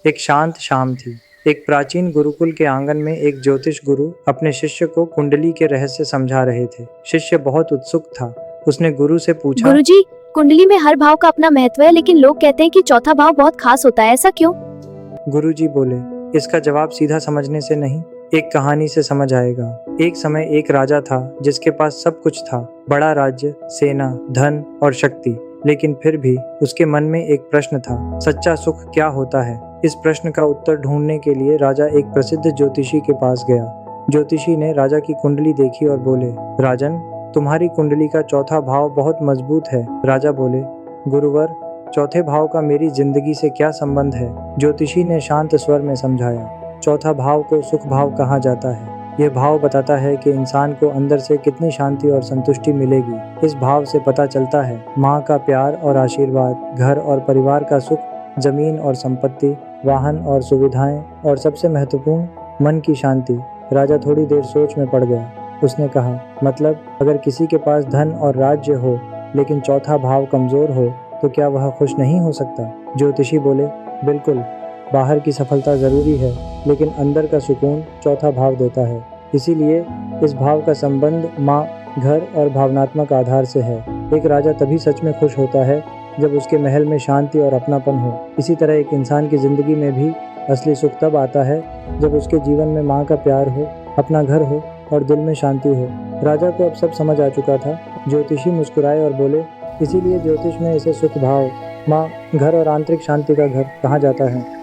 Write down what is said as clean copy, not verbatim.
एक शांत शाम थी। एक प्राचीन गुरुकुल के आंगन में एक ज्योतिष गुरु अपने शिष्य को कुंडली के रहस्य समझा रहे थे। शिष्य बहुत उत्सुक था। उसने गुरु से पूछा, गुरुजी, कुंडली में हर भाव का अपना महत्व है, लेकिन लोग कहते हैं कि चौथा भाव बहुत खास होता है, ऐसा क्यों? गुरुजी बोले, इसका जवाब सीधा समझने से नहीं, एक कहानी से समझ आएगा। एक समय एक राजा था जिसके पास सब कुछ था, बड़ा राज्य, सेना, धन और शक्ति। लेकिन फिर भी उसके मन में एक प्रश्न था, सच्चा सुख क्या होता है? इस प्रश्न का उत्तर ढूंढने के लिए राजा एक प्रसिद्ध ज्योतिषी के पास गया। ज्योतिषी ने राजा की कुंडली देखी और बोले, राजन, तुम्हारी कुंडली का चौथा भाव बहुत मजबूत है। राजा बोले, गुरुवर, चौथे भाव का मेरी जिंदगी से क्या संबंध है? ज्योतिषी ने शांत स्वर में समझाया, चौथा भाव को सुख भाव कहा जाता है। यह भाव बताता है कि इंसान को अंदर से कितनी शांति और संतुष्टि मिलेगी। इस भाव से पता चलता है माँ का प्यार और आशीर्वाद, घर और परिवार का सुख, जमीन और संपत्ति, वाहन और सुविधाएं, और सबसे महत्वपूर्ण मन की शांति। राजा थोड़ी देर सोच में पड़ गया। उसने कहा, मतलब अगर किसी के पास धन और राज्य हो लेकिन चौथा भाव कमजोर हो तो क्या वह खुश नहीं हो सकता? ज्योतिषी बोले, बिल्कुल, बाहर की सफलता जरूरी है लेकिन अंदर का सुकून चौथा भाव देता है। इसीलिए इस भाव का संबंध माँ, घर और भावनात्मक आधार से है। एक राजा तभी सच में खुश होता है जब उसके महल में शांति और अपनापन हो। इसी तरह एक इंसान की जिंदगी में भी असली सुख तब आता है जब उसके जीवन में माँ का प्यार हो, अपना घर हो और दिल में शांति हो। राजा को अब सब समझ आ चुका था। ज्योतिषी मुस्कुराए और बोले, इसीलिए ज्योतिष में इसे सुख भाव, माँ, घर और आंतरिक शांति का घर कहा जाता है।